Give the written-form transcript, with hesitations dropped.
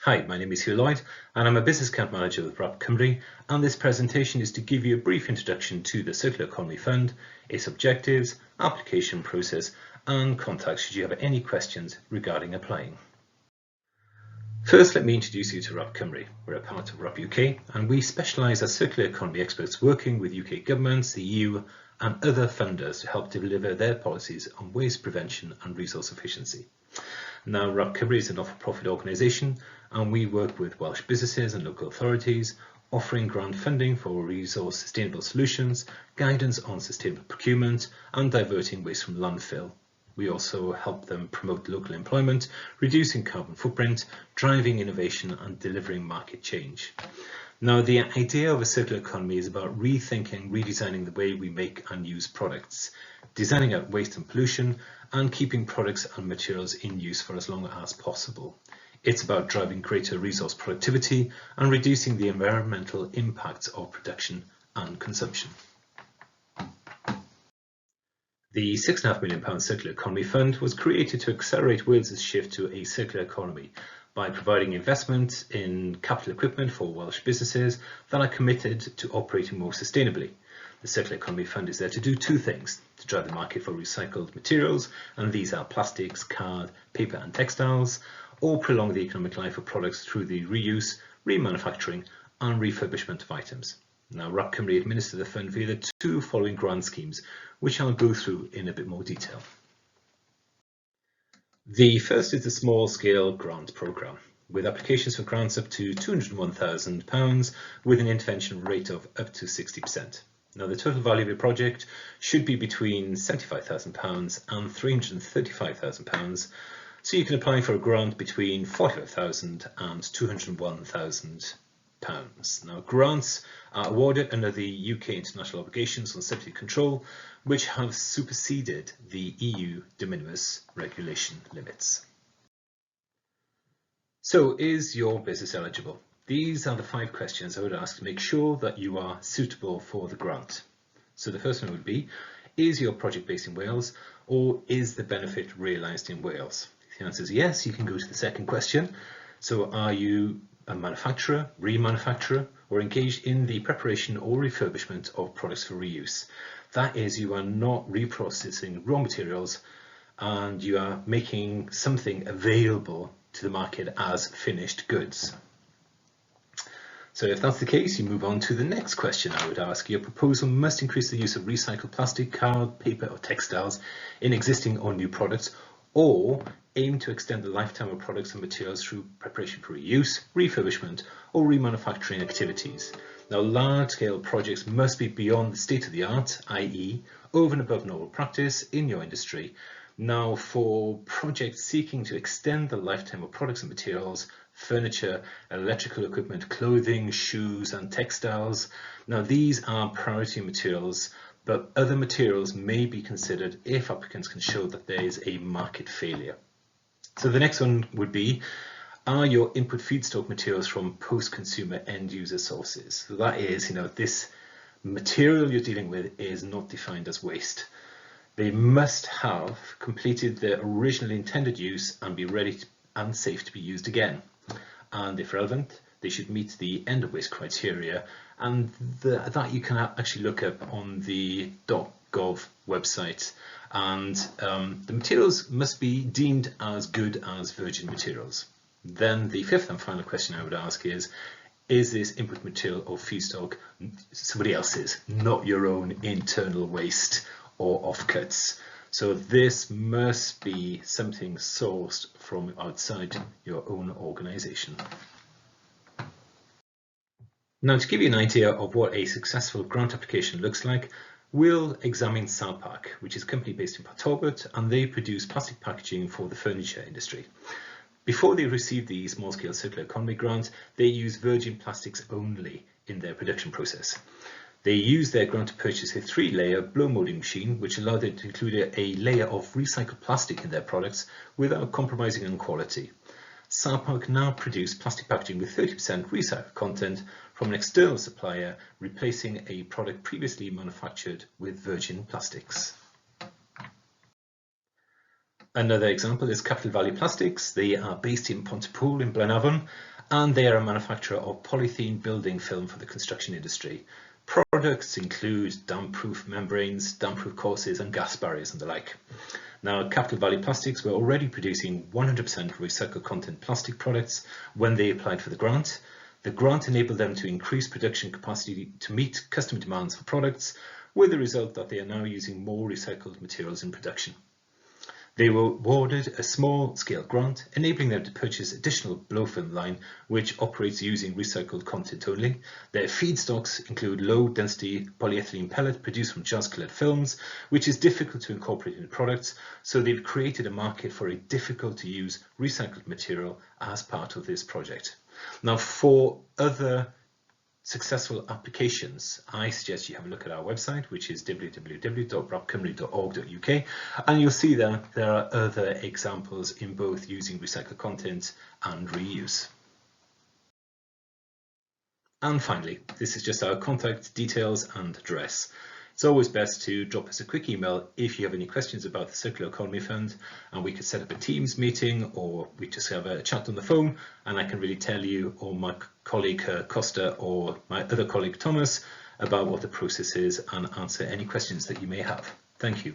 Hi, my name is Hugh Lloyd and I'm a Business Account Manager with RAP Cymru, and this presentation is to give you a brief introduction to the Circular Economy Fund, its objectives, application process and contacts should you have any questions regarding applying. First, let me introduce you to RAP Cymru. We're a part of RAP UK and we specialise as circular economy experts working with UK governments, the EU and other funders to help deliver their policies on waste prevention and resource efficiency. Now, RAP Cymru is a not-for-profit organisation and we work with Welsh businesses and local authorities, offering grant funding for resource sustainable solutions, guidance on sustainable procurement and diverting waste from landfill. We also help them promote local employment, reducing carbon footprint, driving innovation and delivering market change. Now, the idea of a circular economy is about rethinking, redesigning the way we make and use products, designing out waste and pollution, and keeping products and materials in use for as long as possible. It's about driving greater resource productivity and reducing the environmental impacts of production and consumption. The £6.5 million Circular Economy Fund was created to accelerate Wales's shift to a circular economy by providing investment in capital equipment for Welsh businesses that are committed to operating more sustainably. The Circular Economy Fund is there to do two things: to drive the market for recycled materials, and these are plastics, card, paper and textiles, or prolong the economic life of products through the reuse, remanufacturing and refurbishment of items. Now, RAP Cymru administer the fund via the two following grant schemes, which I'll go through in a bit more detail. The first is the Small Scale Grant Programme, with applications for grants up to £201,000 with an intervention rate of up to 60%. Now, the total value of your project should be between £75,000 and £335,000, so you can apply for a grant between £45,000 and £201,000. Now, grants are awarded under the UK International Obligations on Subsidy Control, which have superseded the EU de minimis regulation limits. So, is your business eligible? These are the 5 questions I would ask to make sure that you are suitable for the grant. So the first one would be, is your project based in Wales, or is the benefit realised in Wales? If the answer is yes, you can go to the second question. So are you a manufacturer, remanufacturer, or engaged in the preparation or refurbishment of products for reuse? That is, you are not reprocessing raw materials and you are making something available to the market as finished goods. So if that's the case, you move on to the next question I would ask. Your proposal must increase the use of recycled plastic, card, paper or textiles in existing or new products, or aim to extend the lifetime of products and materials through preparation for reuse, refurbishment or remanufacturing activities. Now, large-scale projects must be beyond the state-of-the-art, i.e. over and above normal practice in your industry. Now, for projects seeking to extend the lifetime of products and materials, furniture, electrical equipment, clothing, shoes and textiles, now these are priority materials, but other materials may be considered if applicants can show that there is a market failure. So the next one would be, are your input feedstock materials from post-consumer end-user sources? So that is, this material you're dealing with is not defined as waste. They must have completed their original intended use and be ready and safe to be used again. And if relevant, they should meet the end of waste criteria, and that you can actually look up on the .gov website. And the materials must be deemed as good as virgin materials. Then the fifth and final question I would ask is this input material or feedstock somebody else's, not your own internal waste or offcuts? So this must be something sourced from outside your own organisation. Now, to give you an idea of what a successful grant application looks like, we'll examine Salpak, which is a company based in Port Talbot, and they produce plastic packaging for the furniture industry. Before they received the Small Scale Circular Economy grant, they used virgin plastics only in their production process. They used their grant to purchase a 3-layer blow molding machine, which allowed them to include a layer of recycled plastic in their products without compromising on quality. Salpak now produce plastic packaging with 30% recycled content from an external supplier, replacing a product previously manufactured with virgin plastics. Another example is Capital Value Plastics. They are based in Pontypool in Blaenavon, and they are a manufacturer of polythene building film for the construction industry. Products include damp-proof membranes, damp-proof courses and gas barriers and the like. Now, Capital Valley Plastics were already producing 100% recycled content plastic products when they applied for the grant. The grant enabled them to increase production capacity to meet customer demands for products, with the result that they are now using more recycled materials in production. They were awarded a small-scale grant, enabling them to purchase additional blow-film line, which operates using recycled content only. Their feedstocks include low-density polyethylene pellet produced from just-colored films, which is difficult to incorporate into products, so they've created a market for a difficult-to-use recycled material as part of this project. Now, for other successful applications, I suggest you have a look at our website, which is www.rapcymru.org.uk, and you'll see that there are other examples in both using recycled content and reuse. And finally, this is just our contact details and address. It's always best to drop us a quick email if you have any questions about the Circular Economy Fund, and we could set up a Teams meeting, or we just have a chat on the phone, and I can really tell you, or my colleague Costa or my other colleague Thomas, about what the process is and answer any questions that you may have. Thank you.